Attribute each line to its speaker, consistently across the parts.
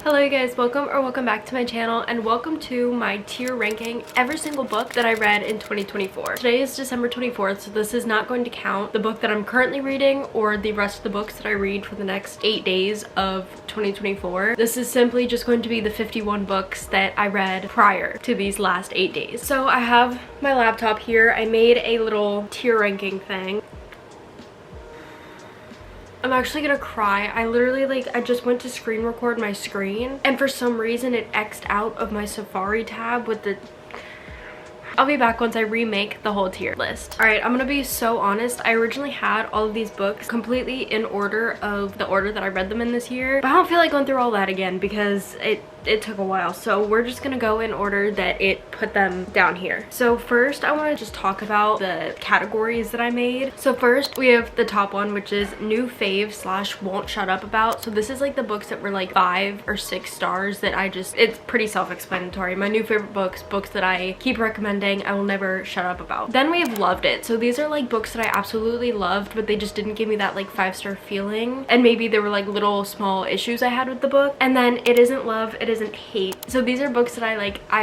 Speaker 1: Hello you guys, welcome back to my channel, and welcome to my tier ranking every single book that I read in 2024. Today is December 24th, so this is not going to count the book that I'm currently reading or the rest of the books that I read for the next 8 days of 2024. This is simply just going to be the 51 books that I read prior to these last 8 days. So I have my laptop here. I made a little tier ranking thing. I'm actually gonna cry. I literally I just went to screen record my screen and for some reason it X'd out of my Safari tab with the... I'll be back once I remake the whole tier list. Alright, I'm gonna be so honest. I originally had all of these books completely in order of the order that I read them in this year, but I don't feel like going through all that again because it took a while. So we're just gonna go in order that it put them down here. So first I want to just talk about the categories that I made. So first we have the top one, which is new fave / won't shut up about. So this is like the books that were like 5 or 6 stars that it's pretty self-explanatory. My new favorite books that I keep recommending, I will never shut up about. Then we have loved it. So these are like books that I absolutely loved, but they just didn't give me that like 5-star feeling, and maybe there were like little small issues I had with the book. And then it isn't love, it isn't hate. So these are books that I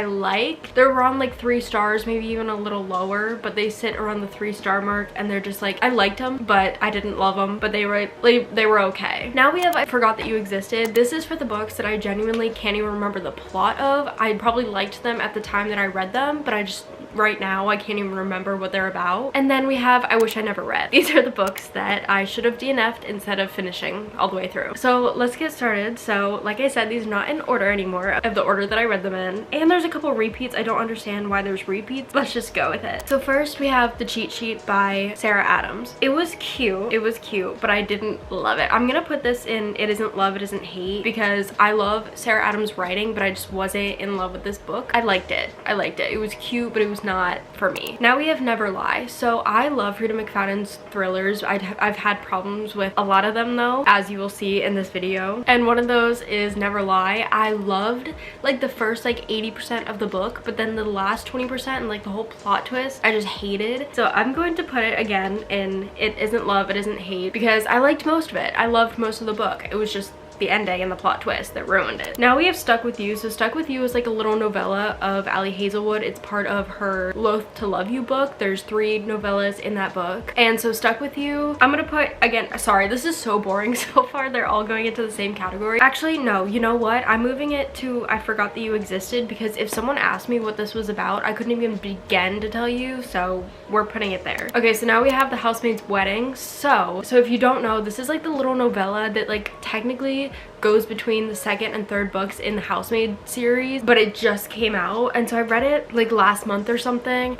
Speaker 1: like. They're around like 3 stars, maybe even a little lower, but they sit around the 3-star mark, and they're just like, I liked them but I didn't love them, but they were okay. Now we have I Forgot That You Existed. This is for the books that I genuinely can't even remember the plot of. I probably liked them at the time that I read them, but right now I can't even remember what they're about. And then we have I Wish I Never Read. These are the books that I should have DNF'd instead of finishing all the way through. So let's get started. So like I said, these are not in order anymore of the order that I read them in, and there's a couple repeats. I don't understand why there's repeats. Let's just go with it. So first we have The Cheat Sheet by Sarah Adams. It was cute, but I didn't love it. I'm gonna put this in It Isn't Love, It Isn't Hate, because I love Sarah Adams' writing, but I just wasn't in love with this book. I liked it. It was cute, but it was not for me. Now we have Never Lie. So I love Frida McFadden's thrillers. I've had problems with a lot of them though, as you will see in this video, and one of those is Never Lie. I loved like the first like 80% of the book, but then the last 20% and like the whole plot twist I just hated. So I'm going to put it again in It Isn't Love, It Isn't Hate, because I liked most of it. I loved most of the book. It was just the ending and the plot twist that ruined it. Now we have Stuck With You. So Stuck With You is like a little novella of Ali Hazelwood. It's part of her Loath to Love You book. There's 3 novellas in that book. And so Stuck With You, I'm gonna put, again, sorry, this is so boring so far. They're all going into the same category. Actually, no, you know what? I'm moving it to I Forgot That You Existed, because if someone asked me what this was about, I couldn't even begin to tell you, so we're putting it there. Okay, so now we have The Housemaid's Wedding. So if you don't know, this is like the little novella that like technically goes between the 2nd and 3rd books in the Housemaid series, but it just came out, and so I read it like last month or something.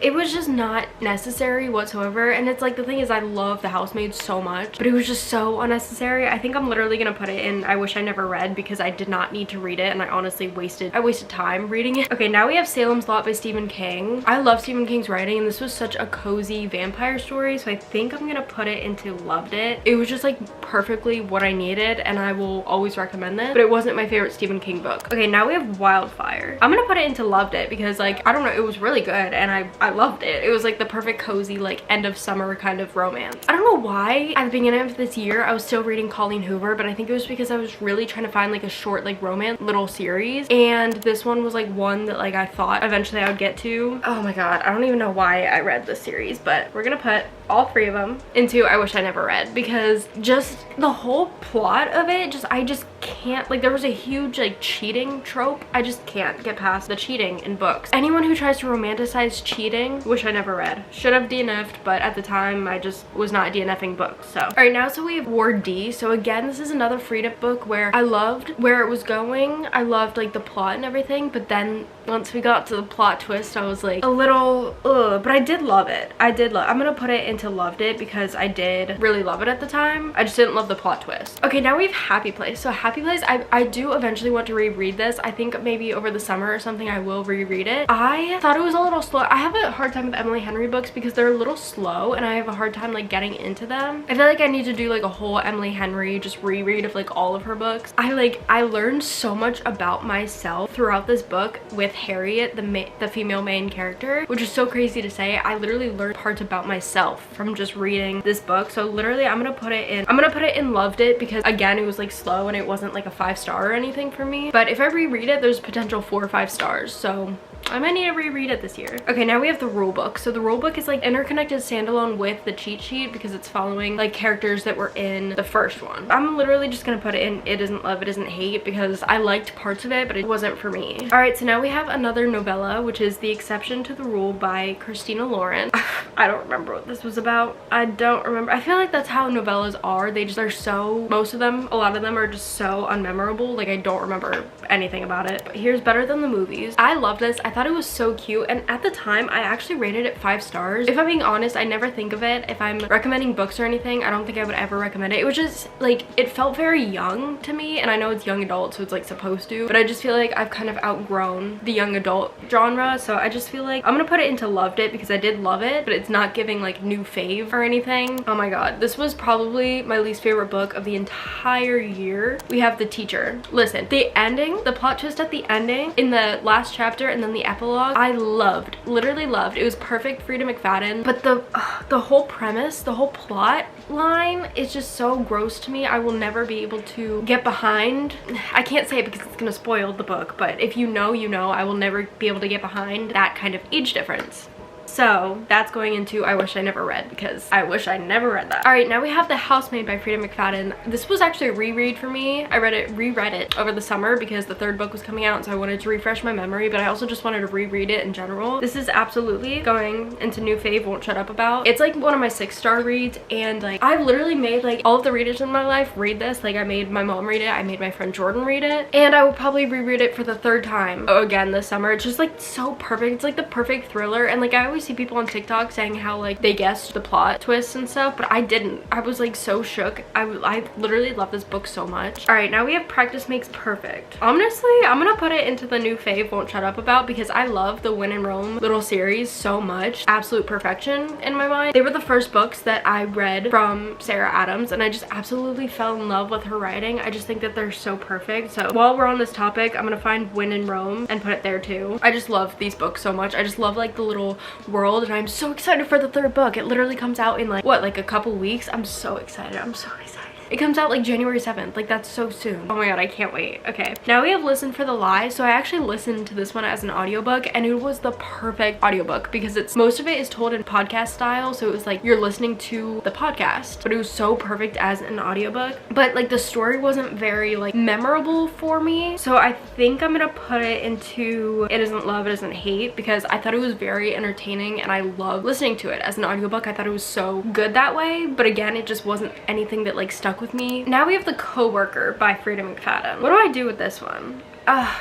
Speaker 1: It was just not necessary whatsoever, and it's like, the thing is, I love the Housemaid so much, but it was just so unnecessary. I think I'm literally gonna put it in I Wish I Never Read, because I did not need to read it, and I honestly wasted time reading it. Okay, now we have Salem's Lot by Stephen King. I love Stephen King's writing, and this was such a cozy vampire story, so I think I'm gonna put it into Loved It. It was just like perfectly what I needed, and I will always recommend this, but it wasn't my favorite Stephen King book. Okay, now we have Wildfire. I'm gonna put it into Loved It, because like, I don't know, it was really good, and I loved it. It was like the perfect cozy like end of summer kind of romance. I don't know why at the beginning of this year I was still reading Colleen Hoover, but I think it was because I was really trying to find like a short like romance little series, and this one was like one that like I thought eventually I would get to. Oh my god, I don't even know why I read this series, but we're gonna put all 3 of them into I Wish I Never Read, because just the whole plot of it, I just can't, like, there was a huge like cheating trope. I just can't get past the cheating in books. Anyone who tries to romanticize cheating, Wish I Never Read. Should have DNF'd, but at the time I just was not DNFing books. So all right, now so we have Ward D. So again, this is another Frida book where I loved where it was going. I loved like the plot and everything, but then once we got to the plot twist, I was like a little but I did love it. I'm gonna put it into Loved It, because I did really love it at the time. I just didn't love the plot twist. Okay, now we have Happy Place. So Happy Place, I do eventually want to reread this. I think maybe over the summer or something I will reread it. I thought it was a little slow. I have a hard time with Emily Henry books because they're a little slow, and I have a hard time like getting into them. I feel like I need to do like a whole Emily Henry just reread of like all of her books. I learned so much about myself throughout this book with Harriet, the female main character, which is so crazy to say. I literally learned parts about myself from just reading this book. So literally I'm gonna put it in Loved It, because again, it was like slow and it wasn't like like a 5-star or anything for me, but if I reread it, there's potential 4 or 5 stars, so I might need to reread it this year. Okay, now we have the rule book. So the rule book is like interconnected standalone with the cheat sheet because it's following like characters that were in the first one. I'm literally just gonna put it in It Isn't Love, It Isn't Hate because I liked parts of it, but it wasn't for me. All right, so now we have another novella, which is The Exception to the Rule by Christina Lauren. I don't remember what this was about. I don't remember. I feel like that's how novellas are. They're so, most of them, a lot of them are just so unmemorable. Like I don't remember anything about it. But here's Better Than the Movies. I love this. I thought it was so cute, and at the time I actually rated it 5 stars. If I'm being honest, I never think of it if I'm recommending books or anything. I don't think I would ever recommend it. It was just like, it felt very young to me, and I know it's young adult, so it's like supposed to, but I just feel like I've kind of outgrown the young adult genre, so I just feel like I'm gonna put it into loved it because I did love it, but it's not giving like new fave or anything. Oh my god, this was probably my least favorite book of the entire year. We have The Teacher. Listen, the ending, the plot twist at the ending in the last chapter and then the epilogue, I loved, literally loved. It was perfect Frida McFadden, but the whole premise, the whole plot line is just so gross to me. I will never be able to get behind. I can't say it because it's gonna spoil the book, but if you know, you know. I will never be able to get behind that kind of age difference. So that's going into I Wish I Never Read because I wish I never read that. All right, now we have The Housemaid by Frida McFadden. This was actually a reread for me. I reread it over the summer because the 3rd book was coming out, so I wanted to refresh my memory, but I also just wanted to reread it in general. This is absolutely going into new fave, won't shut up about. It's like one of my 6-star reads, and like I've literally made like all of the readers in my life read this. Like I made my mom read it, I made my friend Jordan read it, and I will probably reread it for the 3rd time again this summer. It's just like so perfect. It's like the perfect thriller, and like I always see people on TikTok saying how like they guessed the plot twists and stuff, but I didn't. I was like so shook. I literally love this book so much. All right, now we have Practice Makes Perfect. Honestly, I'm gonna put it into the new fave, won't shut up about, because I love the When in Rome little series so much. Absolute perfection in my mind. They were the first books that I read from Sarah Adams, and I just absolutely fell in love with her writing. I just think that they're so perfect. So while we're on this topic, I'm gonna find When in Rome and put it there too. I just love these books so much. I just love like the little world, and I'm so excited for the 3rd book. It literally comes out in like what, like a couple weeks. I'm so excited. I'm so excited. It comes out like January 7th. Like that's so soon. Oh my god, I can't wait. Okay, now we have Listen for the Lie. So I actually listened to this one as an audiobook, and it was the perfect audiobook because it's most of it is told in podcast style, so it was like you're listening to the podcast, but it was so perfect as an audiobook. But like the story wasn't very like memorable for me, so I think I'm gonna put it into It Isn't Love, It Isn't Hate because I thought it was very entertaining and I loved listening to it as an audiobook. I thought it was so good that way, but again, it just wasn't anything that like stuck with me. Now we have The Coworker by Frida McFadden. What do I do with this one?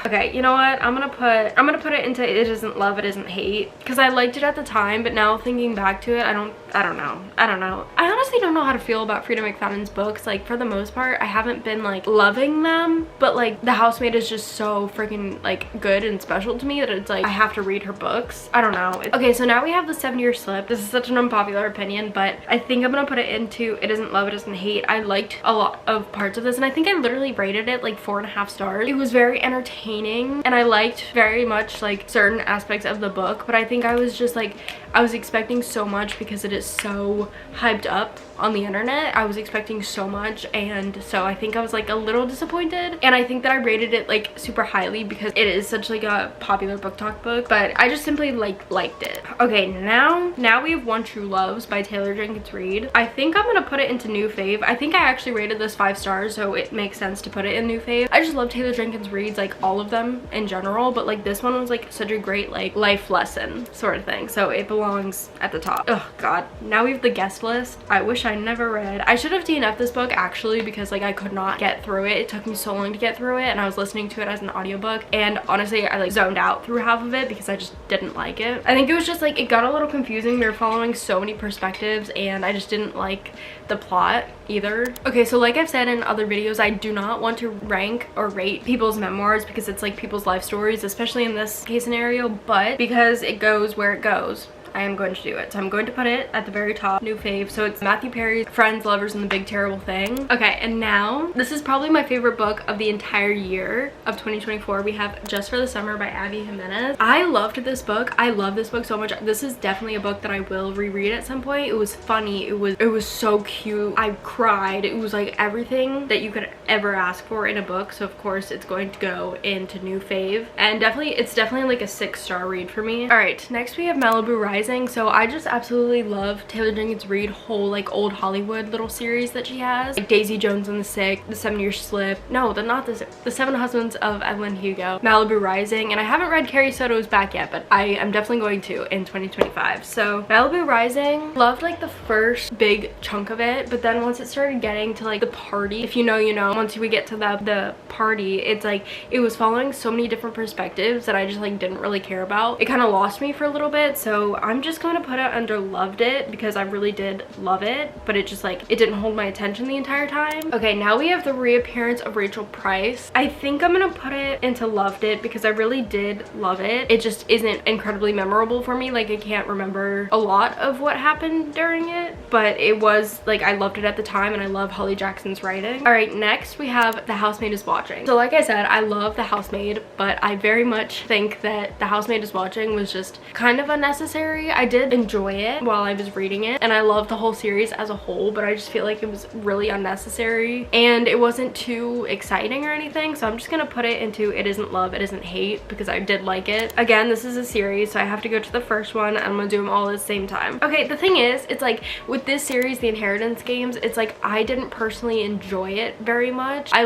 Speaker 1: Okay, you know what? I'm gonna put it into It Isn't Love, It Isn't Hate because I liked it at the time, but now thinking back to it, I don't know. I honestly don't know how to feel about Frida McFadden's books. Like for the most part, I haven't been like loving them, but like The Housemaid is just so freaking like good and special to me that it's like I have to read her books. I don't know. Okay, so now we have The 7-Year Slip. This is such an unpopular opinion, but I think I'm gonna put it into It Isn't Love, It Isn't Hate. I liked a lot of parts of this, and I think I literally rated it like 4.5 stars. It was very entertaining, and I liked very much like certain aspects of the book, but I think I was just like, I was expecting so much because it is so hyped up on the internet. I was expecting so much, and so I think I was like a little disappointed, and I think that I rated it like super highly because it is such like a popular BookTok book, but I just simply like liked it. Okay, now we have One True Loves by Taylor Jenkins Reid. I think I'm gonna put it into new fave. I think I actually rated this 5 stars, so it makes sense to put it in new fave. I just love Taylor Jenkins Reid's like all of them in general, but like this one was like such a great like life lesson sort of thing, so it belongs at the top. Oh god, now we have The Guest List. I Wish I Never Read. I should have DNF'd this book actually because like I could not get through it. It took me so long to get through it, and I was listening to it as an audiobook, and honestly I like zoned out through half of it because I just didn't like it. I think it was just like it got a little confusing. They were following so many perspectives, and I just didn't like the plot either. Okay, so like I've said in other videos, I do not want to rank or rate people's memoirs because it's like people's life stories, especially in this case scenario, but because it goes where it goes, I am going to do it. So I'm going to put it at the very top, new fave. So it's Matthew Perry's Friends, Lovers, and the Big Terrible Thing. Okay, and now this is probably my favorite book of the entire year of 2024. We have Just for the Summer by Abby Jimenez. I loved this book. I love this book so much. This is definitely a book that I will reread at some point. It was funny. It was so cute. I cried. It was like everything that you could ever ask for in a book, so of course it's going to go into new fave, and it's definitely like a 6-star read for me. All right, next we have Malibu Rising. So I just absolutely love Taylor Jenkins Reid whole like old Hollywood little series that she has, like Daisy Jones and the Sick, The 7-Year Slip, no, the 7 Husbands of Evelyn Hugo, Malibu Rising, and I haven't read Carrie Soto's back yet, but I am definitely going to in 2025. So Malibu Rising, loved like the first big chunk of it, but then once it started getting to like the party, if you know you know, once we get to the party, it's like it was following so many different perspectives that I just like didn't really care about. It kind of lost me for a little bit, so I'm just going to put it under loved it because I really did love it, but it just like it didn't hold my attention the entire time. Okay, now we have the reappearance of Rachel Price. I think I'm gonna put it into loved it because I really did love it. It just isn't incredibly memorable for me. Like I can't remember a lot of what happened during it, but it was like I loved it at the time, and I love Holly Jackson's writing. All right, next we have The Housemaid is Watching. So like I said, I love The Housemaid, but I very much think that The Housemaid is Watching was just kind of unnecessary. I did enjoy it while I was reading it, and I loved the whole series as a whole, but I just feel like it was really unnecessary and it wasn't too exciting or anything, so I'm just gonna put it into it isn't love, it isn't hate, because I did like it. Again, this is a series, so I have to go to the first one, and I'm gonna do them all at the same time. Okay, the thing is, it's like with this series, the Inheritance Games, it's like I didn't personally enjoy it very much. I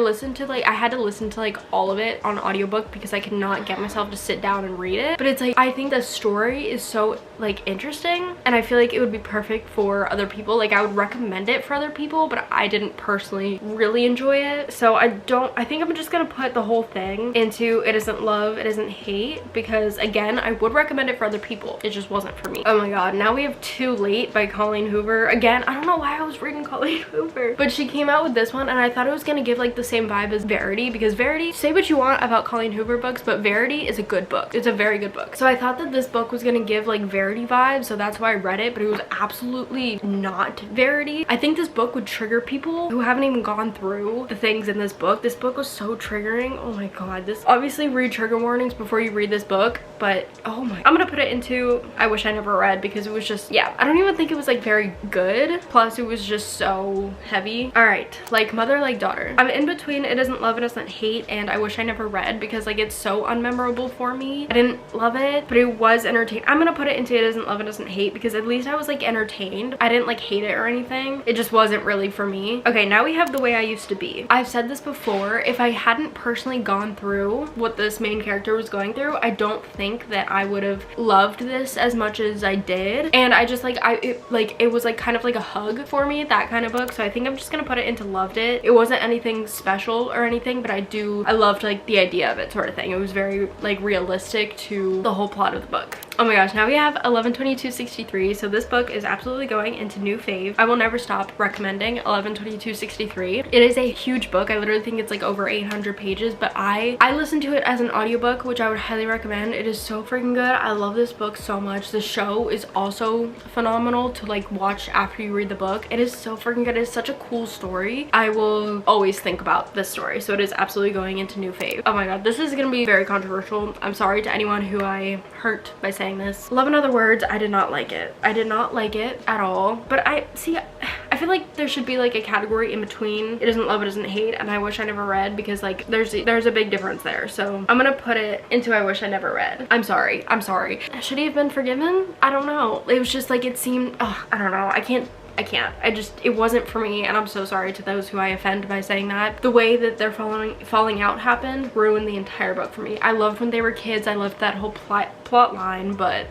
Speaker 1: had to listen to like all of it on audiobook because I could not get myself to sit down and read it, but it's like I think the story is so like interesting, and I feel like it would be perfect for other people. Like I would recommend it for other people, but I didn't personally really enjoy it, so I think I'm just gonna put the whole thing into it isn't love, it isn't hate, because again, I would recommend it for other people. It just wasn't for me. Oh my god, now we have Too Late by Colleen Hoover. Again, I don't know why I was reading Colleen Hoover, but she came out with this one, and I thought it was gonna give like the same vibe as Verity, because Verity, say what you want about Colleen Hoover books, but Verity is a good book. It's a very good book. So I thought that this book was gonna give like Verity vibes, so that's why I read it, but it was absolutely not Verity. I think this book would trigger people who haven't even gone through the things in this book. This book was so triggering. Oh my god. This, obviously read trigger warnings before you read this book, but oh my, I'm gonna put it into I wish I never read, because it was just, yeah, I don't even think it was like very good, plus it was just so heavy. All right, like Mother Like Daughter, I'm in between It Isn't Love, It Isn't Hate and I Wish I Never Read, because like it's so unmemorable for me. I didn't love it, but it was entertaining. I'm gonna put it into It Isn't Love, It Isn't Hate, because at least I was like entertained. I didn't like hate it or anything. It just wasn't really for me. Okay, now we have The Way I Used to Be. I've said this before, if I hadn't personally gone through what this main character was going through, I don't think that I would have loved this as much as I did. And I just like it was like kind of like a hug for me, that kind of book, so I think I'm just gonna put it into loved it. It wasn't anything special or anything, but I loved like the idea of it, sort of thing. It was very like realistic to the whole plot of the book. Oh my gosh, now we have 11/22/63. So this book is absolutely going into new fave. I will never stop recommending 11/22/63. It is a huge book. I literally think it's like over 800 pages, but I listened to it as an audiobook, which I would highly recommend. It is so freaking good. I love this book so much. The show is also phenomenal to like watch after you read the book. It is so freaking good. It is such a cool story. I will always think about this story, so it is absolutely going into new fave. Oh my god, this is gonna be very controversial. I'm sorry to anyone who I hurt by saying this. Love in Other Words, I did not like it. I did not like it at all, but I feel like there should be like a category in between It Isn't Love, It Isn't Hate and I Wish I Never Read, because like there's a big difference there. So I'm gonna put it into I Wish I Never Read. I'm sorry. Should he have been forgiven? I don't know. It was just like it seemed, oh, I don't know. I can't. It wasn't for me, and I'm so sorry to those who I offend by saying that. The way that their falling out happened ruined the entire book for me. I loved when they were kids. I loved that whole plot line, but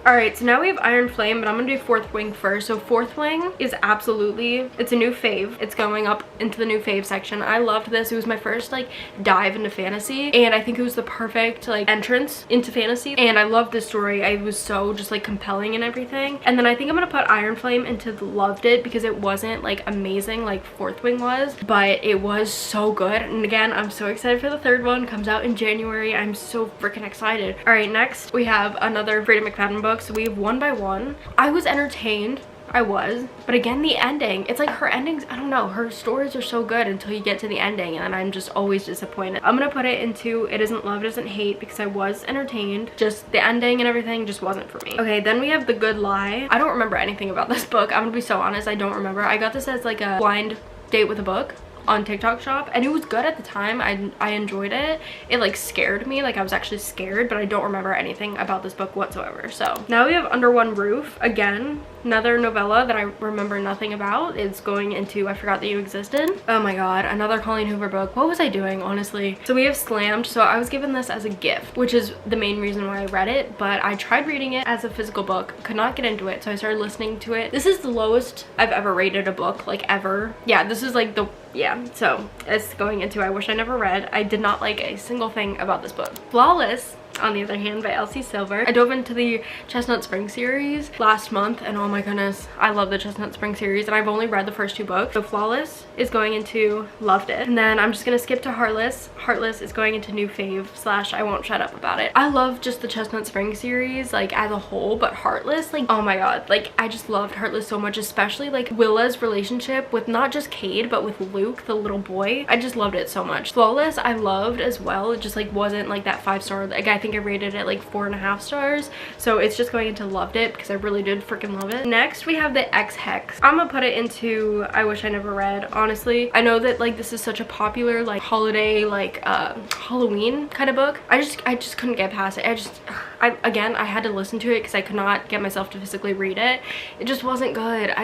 Speaker 1: Alright, so now we have Iron Flame, but I'm gonna do Fourth Wing first. So Fourth Wing is absolutely, it's a new fave. It's going up into the new fave section. I loved this. It was my first like dive into fantasy, and I think it was the perfect like entrance into fantasy, and I loved this story. It was so just like compelling and everything. And then I think I'm gonna put Iron Flame into the loved it, because it wasn't like amazing like Fourth Wing was, but it was so good. And again, I'm so excited for the third one. Comes out in January. I'm so freaking excited. Alright, next we have another Frida McFadden book. So we have One by One. I was entertained. I was. But again, the ending, it's like her endings, I don't know, her stories are so good until you get to the ending, and I'm just always disappointed. I'm gonna put it into It Isn't Love, It Isn't Hate, because I was entertained. Just the ending and everything just wasn't for me. Okay, then we have The Good Lie. I don't remember anything about this book. I'm gonna be so honest, I don't remember. I got this as like a blind date with a book on TikTok shop, and it was good at the time. I enjoyed it. It like scared me, like I was actually scared, but I don't remember anything about this book whatsoever. So now we have Under One Roof. Again, another novella that I remember nothing about. It's going into I Forgot That You Existed. Oh my god, another Colleen Hoover book. What was I doing, honestly? So we have Slammed. So I was given this as a gift, which is the main reason why I read it, but I tried reading it as a physical book, could not get into it, so I started listening to it. This is the lowest I've ever rated a book, like ever. Yeah, this is like the, yeah, so it's going into I Wish I Never Read. I did not like a single thing about this book. Flawless, on the other hand, by Elsie Silver. I dove into the Chestnut Spring series last month, and oh my goodness, I love the Chestnut Spring series, and I've only read the first 2 books. So Flawless is going into Loved It, and then I'm just gonna skip to Heartless. Heartless is going into New Fave / I Won't Shut Up About It. I love just the Chestnut Spring series like as a whole, but Heartless, like oh my god, like I just loved Heartless so much, especially like Willa's relationship with not just Cade but with Luke, the little boy. I just loved it so much. Flawless I loved as well. It just like wasn't like that 5-star, like I think I rated it like 4.5 stars, so it's just going into Loved It because I really did freaking love it. Next we have the X Hex. I'm gonna put it into I Wish I Never Read. Honestly, I know that like this is such a popular like holiday, like Halloween kind of book. I just couldn't get past it. Again, I had to listen to it because I could not get myself to physically read it. It just wasn't good.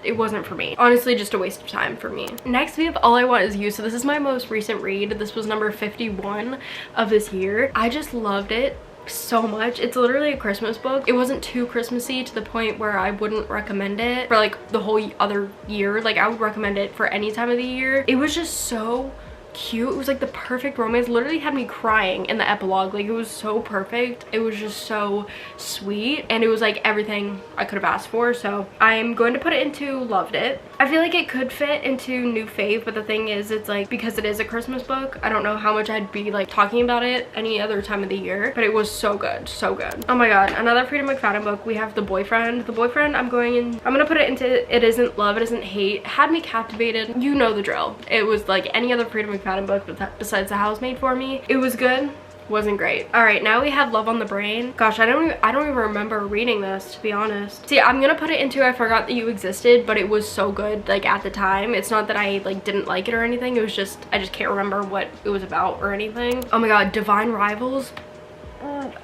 Speaker 1: It wasn't for me. Honestly, just a waste of time for me. Next we have All I Want Is You. So this is my most recent read. This was number 51 of this year. I just loved it so much. It's literally a Christmas book. It wasn't too Christmassy to the point where I wouldn't recommend it for like the whole other year. Like I would recommend it for any time of the year. It was just so cute. It was like the perfect romance. Literally had me crying in the epilogue. Like it was so perfect. It was just so sweet, and it was like everything I could have asked for. So I'm going to put it into Loved It. I feel like it could fit into New Fave, but the thing is, it's like because it is a Christmas book, I don't know how much I'd be like talking about it any other time of the year, but it was so good, so good. Oh my god, another Freedom McFadden book. We have The Boyfriend. The Boyfriend, I'm gonna put it into It Isn't Love, It Isn't Hate. Had me captivated. You know the drill. It was like any other Freedom McFadden book besides The Housemaid for me. It was good, wasn't great. All right, now we have Love on the Brain. Gosh, I don't even remember reading this, to be honest. See, I'm gonna put it into I Forgot That You Existed, but it was so good like at the time. It's not that I like didn't like it or anything. It was just I just can't remember what it was about or anything. Oh my god, Divine Rivals.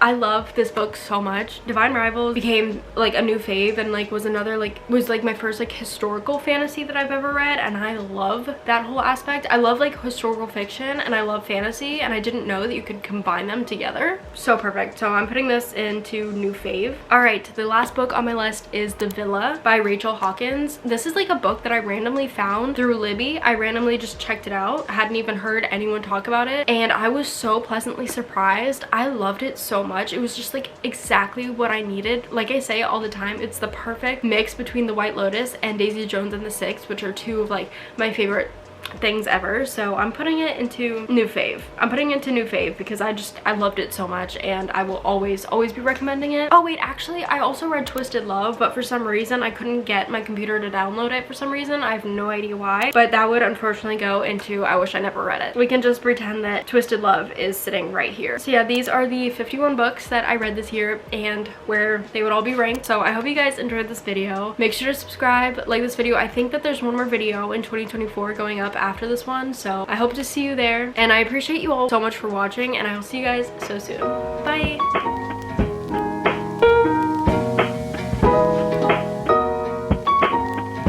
Speaker 1: I love this book so much. Divine Rivals became like a new fave, and like was my first like historical fantasy that I've ever read, and I love that whole aspect. I love like historical fiction and I love fantasy, and I didn't know that you could combine them together. So perfect. So I'm putting this into new fave. All right, the last book on my list is The Villa by Rachel Hawkins. This is like a book that I randomly found through Libby. I randomly just checked it out. I hadn't even heard anyone talk about it, and I was so pleasantly surprised. I loved it so much. It was just like exactly what I needed. Like I say all the time, it's the perfect mix between The White Lotus and Daisy Jones and the Six, which are 2 of like my favorite things ever. So I'm putting it into new fave. I'm putting it into new fave because I loved it so much, and I will always be recommending it. Oh wait, actually I also read Twisted Love, but for some reason I couldn't get my computer to download it for some reason. I have no idea why, but that would unfortunately go into I Wish I Never Read It. We can just pretend that Twisted Love is sitting right here. So yeah, these are the 51 books that I read this year and where they would all be ranked. So I hope you guys enjoyed this video. Make sure to subscribe, like this video. I think that there's one more video in 2024 going up after this one, so I hope to see you there, and I appreciate you all so much for watching, and I will see you guys so soon. Bye.